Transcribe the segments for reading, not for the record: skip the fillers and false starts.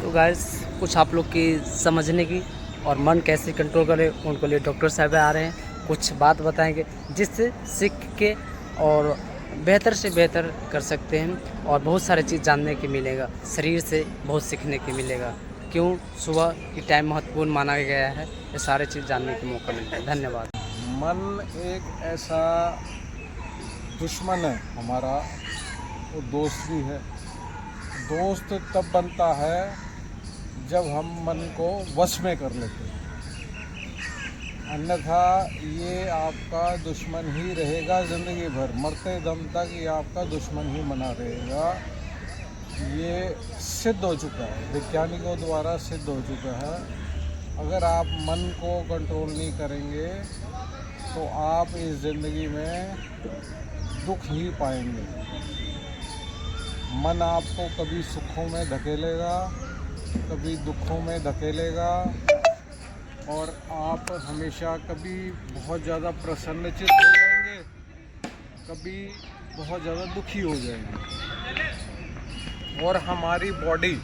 तो गाइस कुछ आप लोग की समझने की और मन कैसे कंट्रोल करें उनको लिए डॉक्टर साहब आ रहे हैं, कुछ बात बताएंगे जिससे सीख के और बेहतर से बेहतर कर सकते हैं और बहुत सारे चीज़ जानने की मिलेगा, शरीर से बहुत सीखने की मिलेगा। क्यों सुबह की टाइम महत्वपूर्ण माना गया है, ये सारे चीज़ जानने का मौका मिलता है। धन्यवाद। मन एक ऐसा दुश्मन है हमारा, वो दोस्त भी है। दोस्त तब बनता है जब हम मन को वश में कर लेते हैं, अन्यथा ये आपका दुश्मन ही रहेगा ज़िंदगी भर। मरते दम तक ये आपका दुश्मन ही बना रहेगा। ये सिद्ध हो चुका है, वैज्ञानिकों द्वारा सिद्ध हो चुका है। अगर आप मन को कंट्रोल नहीं करेंगे तो आप इस ज़िंदगी में दुख ही पाएंगे। मन आपको कभी सुखों में धकेलेगा, कभी दुखों में धकेलेगा, और आप हमेशा कभी बहुत ज़्यादा प्रसन्नचित्त हो जाएंगे, कभी बहुत ज़्यादा दुखी हो जाएंगे। और हमारी बॉडी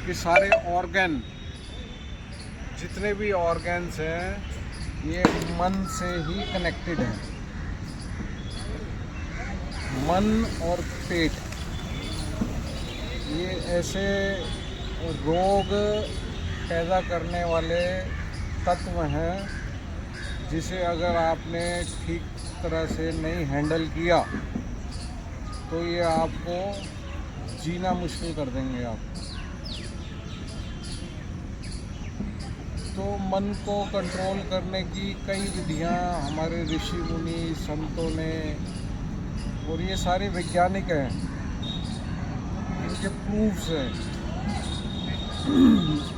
के सारे ऑर्गन, जितने भी ऑर्गन्स हैं, ये मन से ही कनेक्टेड हैं। मन और पेट ये ऐसे रोग पैदा करने वाले तत्व हैं जिसे अगर आपने ठीक तरह से नहीं हैंडल किया तो ये आपको जीना मुश्किल कर देंगे आपको। तो मन को कंट्रोल करने की कई विधियां हमारे ऋषि मुनि संतों ने, और ये सारे वैज्ञानिक हैं, इनके प्रूफ्स हैं,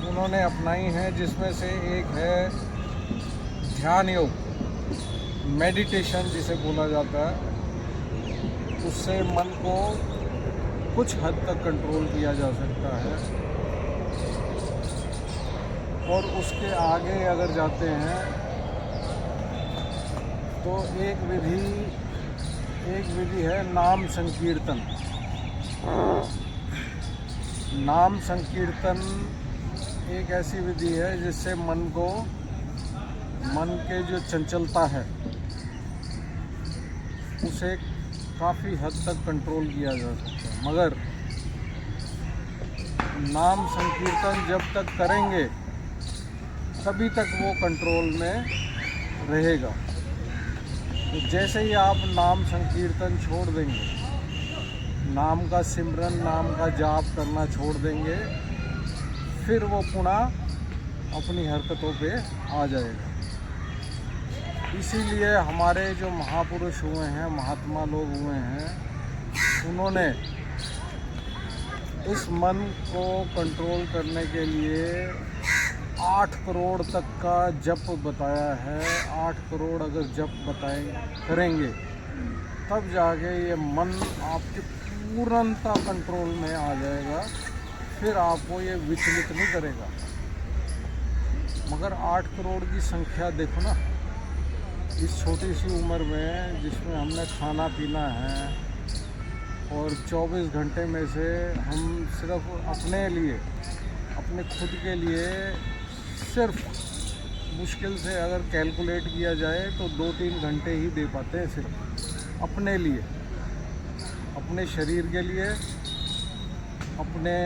उन्होंने अपनाई हैं। जिसमें से एक है ध्यान योग, मेडिटेशन जिसे बोला जाता है। उससे मन को कुछ हद तक कंट्रोल किया जा सकता है। और उसके आगे अगर जाते हैं तो एक विधि है नाम संकीर्तन। नाम संकीर्तन एक ऐसी विधि है जिससे मन के जो चंचलता है उसे काफ़ी हद तक कंट्रोल किया जा सकता है। मगर नाम संकीर्तन जब तक करेंगे तभी तक वो कंट्रोल में रहेगा। तो जैसे ही आप नाम संकीर्तन छोड़ देंगे, नाम का सिमरन, नाम का जाप करना छोड़ देंगे, फिर वो पुनः अपनी हरकतों पे आ जाएगा। इसीलिए हमारे जो महापुरुष हुए हैं, महात्मा लोग हुए हैं, उन्होंने इस मन को कंट्रोल करने के लिए 8 करोड़ तक का जप बताया है। 8 करोड़ अगर जप करेंगे तब जाके ये मन आपके पूर्णतः कंट्रोल में आ जाएगा, फिर आपको ये विचलित नहीं करेगा। मगर 8 करोड़ की संख्या देखो ना, इस छोटी सी उम्र में जिसमें हमने खाना पीना है और 24 घंटे में से हम सिर्फ अपने लिए, अपने खुद के लिए सिर्फ मुश्किल से अगर कैलकुलेट किया जाए तो 2-3 घंटे ही दे पाते हैं सिर्फ अपने लिए, अपने शरीर के लिए, अपने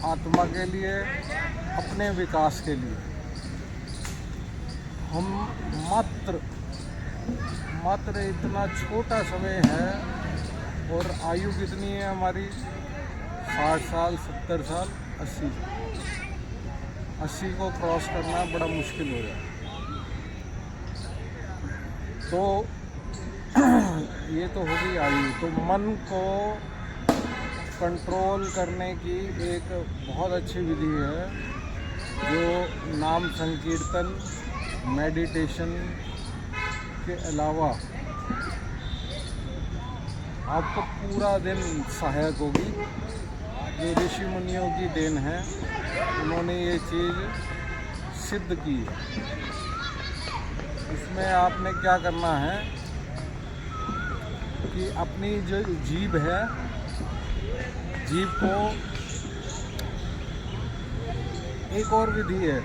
आत्मा के लिए, अपने विकास के लिए। हम मात्र इतना छोटा समय है, और आयु कितनी है हमारी? 60 साल, 70 साल, 80 को क्रॉस करना बड़ा मुश्किल हो जाए। तो ये तो होगी आयु। तो मन को कंट्रोल करने की एक बहुत अच्छी विधि है जो नाम संकीर्तन, मेडिटेशन के अलावा आपको पूरा दिन सहायक होगी। ये ऋषि मुनियों की देन है, उन्होंने ये चीज़ सिद्ध की है। इसमें आपने क्या करना है कि अपनी जो जीभ है जीभ को एक और विधि है,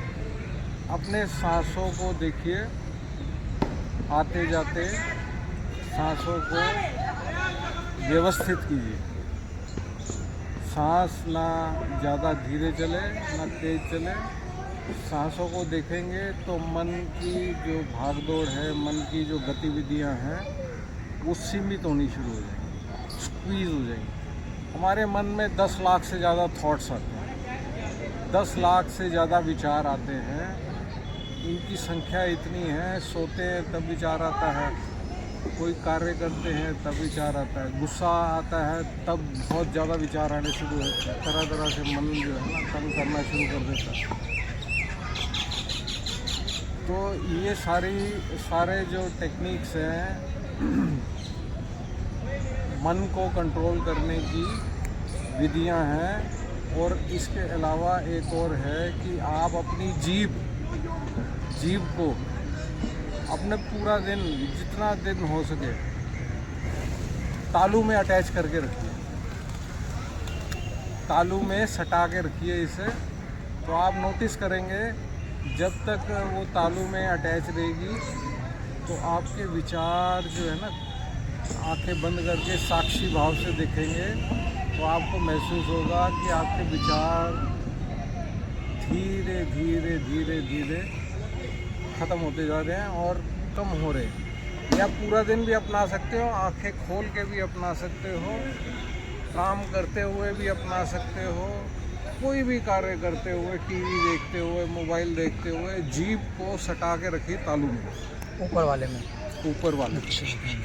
अपने सांसों को देखिए, आते जाते सांसों को व्यवस्थित कीजिए। सांस ना ज़्यादा धीरे चले ना तेज चले। सांसों को देखेंगे तो मन की जो भागदौड़ है, मन की जो गतिविधियां हैं, वो सीमित होनी शुरू हो जाएंगी, स्क्वीज हो जाएंगी। हमारे मन में 10 लाख से ज़्यादा थॉट्स आते हैं, 10 लाख से ज़्यादा विचार आते हैं। इनकी संख्या इतनी है, सोते हैं तब विचार आता है, कोई कार्य करते हैं तब विचार आता है, गुस्सा आता है तब बहुत ज़्यादा विचार आने शुरू होते हैं। तरह तरह से मन जो है ना तंग करना शुरू कर देता है। तो ये सारे जो टेक्निक्स हैं मन को कंट्रोल करने की विधियां हैं। और इसके अलावा एक और है कि आप अपनी जीभ को अपने पूरा दिन, जितना दिन हो सके, तालू में अटैच करके रखिए, तालू में सटा के रखिए इसे। तो आप नोटिस करेंगे जब तक वो तालू में अटैच रहेगी तो आपके विचार जो है ना, आंखें बंद करके साक्षी भाव से देखेंगे तो आपको महसूस होगा कि आपके विचार धीरे धीरे धीरे धीरे ख़त्म होते जा रहे हैं और कम हो रहे हैं। या पूरा दिन भी अपना सकते हो, आंखें खोल के भी अपना सकते हो, काम करते हुए भी अपना सकते हो, कोई भी कार्य करते हुए, टीवी देखते हुए, मोबाइल देखते हुए, जीभ को सटा के रखिए तालू में, ऊपर वाले में, ऊपर वाले।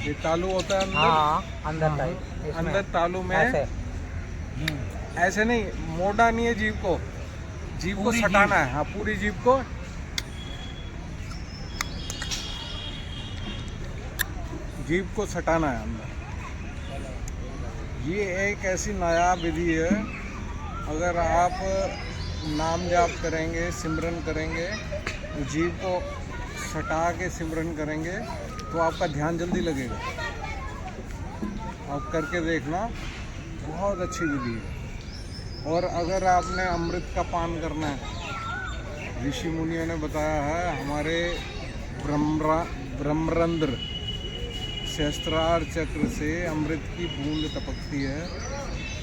ये तालू होता है अंदर, हाँ, अंदर टाइप, इसमें अंदर तालू में ऐसे नहीं मोड़ना नहीं है जीभ को, जीभ को सटाना है। हाँ, पूरी जीभ को सटाना है अंदर। ये एक ऐसी नायाब विधि है, अगर आप नाम जाप करेंगे, सिमरन करेंगे, जीभ को सटा के सिमरन करेंगे तो आपका ध्यान जल्दी लगेगा। आप करके देखना, बहुत अच्छी विधि है। और अगर आपने अमृत का पान करना है, ऋषि मुनियों ने बताया है, हमारे ब्रह्मरंध्र सहस्त्रार चक्र से अमृत की बूंद टपकती है,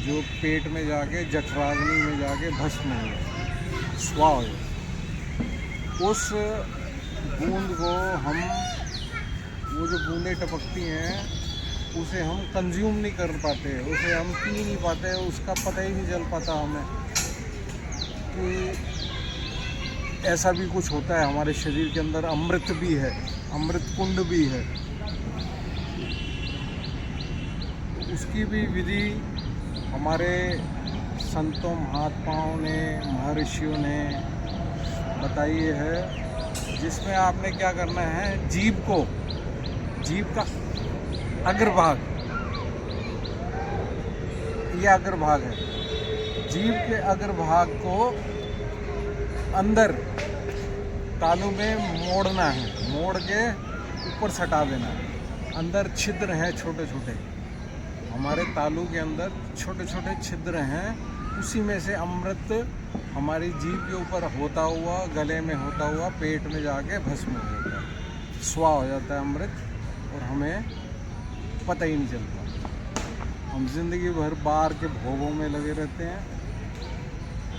जो पेट में जाके जठराग्नि में जाके भस्म हो जाए, स्वा हो जाए। उस बूंद को हम, वो जो बूंदें टपकती हैं, उसे हम कंज्यूम नहीं कर पाते, उसे हम पी नहीं पाते, उसका पता ही नहीं चल पाता हमें कि ऐसा भी कुछ होता है हमारे शरीर के अंदर। अमृत भी है, अमृत कुंड भी है। उसकी भी विधि हमारे संतों, महात्माओं ने, महर्षियों ने बताई है, जिसमें आपने क्या करना है, जीभ का अग्रभाग, ये अग्रभाग है, जीभ के अग्रभाग को अंदर तालू में मोड़ना है, मोड़ के ऊपर सटा देना है। अंदर छिद्र हैं छोटे छोटे, हमारे तालू के अंदर छोटे छोटे छिद्र हैं, उसी में से अमृत हमारी जीभ के ऊपर होता हुआ, गले में होता हुआ, पेट में जाके भस्म हो जाता है, स्वा हो जाता है अमृत, और हमें पता ही नहीं चलता। हम जिंदगी भर बाहर के भोगों में लगे रहते हैं,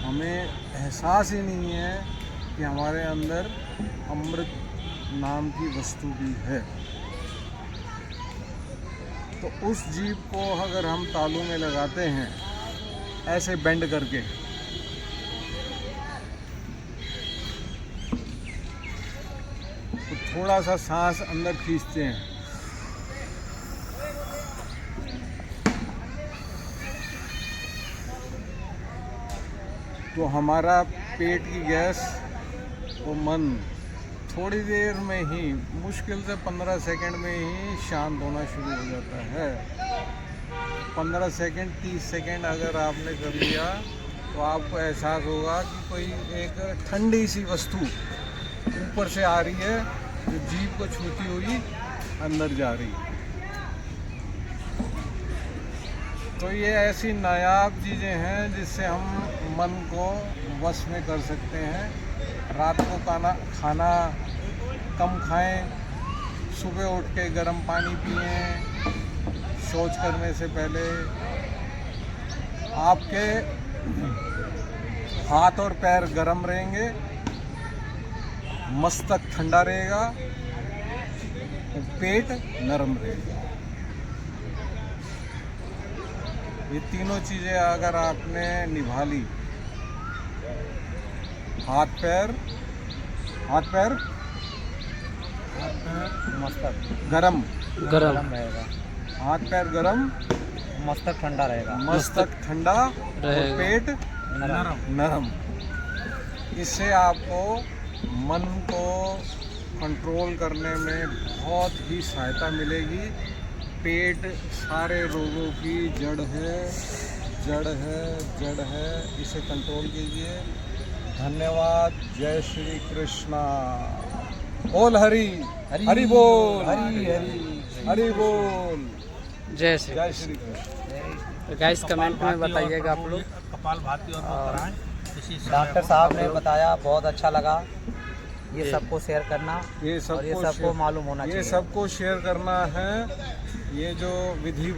हमें एहसास ही नहीं है कि हमारे अंदर अमृत नाम की वस्तु भी है। तो उस जीभ को अगर हम तालू में लगाते हैं, ऐसे बेंड करके, तो थोड़ा सा सांस अंदर खींचते हैं, तो हमारा पेट की गैस और मन थोड़ी देर में ही, मुश्किल से 15 सेकंड में ही शांत होना शुरू हो जाता है। 15 सेकंड 30 सेकंड अगर आपने कर लिया तो आपको एहसास होगा कि कोई एक ठंडी सी वस्तु ऊपर से आ रही है, जो जीभ को छूती हुई अंदर जा रही है। तो ये ऐसी नायाब चीज़ें हैं जिससे हम मन को वश में कर सकते हैं। रात को खाना कम खाएं, सुबह उठ के गर्म पानी पिएं, शौच करने से पहले। आपके हाथ और पैर गर्म रहेंगे, मस्तक ठंडा रहेगा, पेट नरम रहेगा। ये तीनों चीज़ें अगर आपने निभा ली, हाथ पैर मस्तक गरम, गरम रहेगा, हाथ पैर गरम, मस्तक ठंडा रहेगा, मस्तक ठंडा और रहेगा। पेट नरम। इससे आपको मन को कंट्रोल करने में बहुत ही सहायता मिलेगी। पेट सारे रोगों की जड़ है, इसे कंट्रोल कीजिए। धन्यवाद। जय श्री कृष्णा। बोल हरि हरि बोल, हरि बोल। जय श्री जय श्री कृष्ण। गाइस कमेंट में बताइएगा आप लोग। डॉक्टर साहब ने बताया, बहुत अच्छा लगा। ये सबको शेयर करना, ये और ये सबको मालूम होना ये चाहिए। सबको शेयर करना है। ये जो विधियां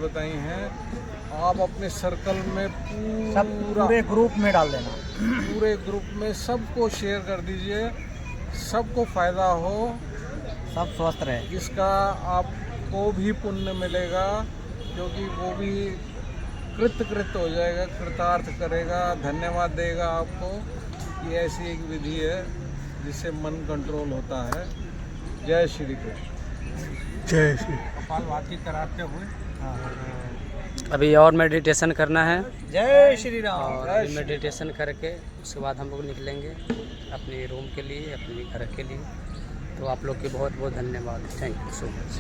बताई हैं, आप अपने सर्कल में पूरे ग्रुप में डाल देना, पूरे ग्रुप में सबको शेयर कर दीजिए, सबको फायदा हो, सब स्वस्थ रहे। इसका आपको भी पुण्य मिलेगा, क्योंकि वो भी कृत हो जाएगा, कृतार्थ करेगा, धन्यवाद देगा आपको। ये ऐसी एक विधि है जिससे मन कंट्रोल होता है। जय श्री कृष्ण। जय श्री। कपालभाति कराते हुए अभी और मेडिटेशन करना है, जय श्री राम। और मेडिटेशन करके उसके बाद हम लोग निकलेंगे अपने रूम के लिए, अपने घर के लिए। तो आप लोग के बहुत बहुत धन्यवाद। Thank you so much.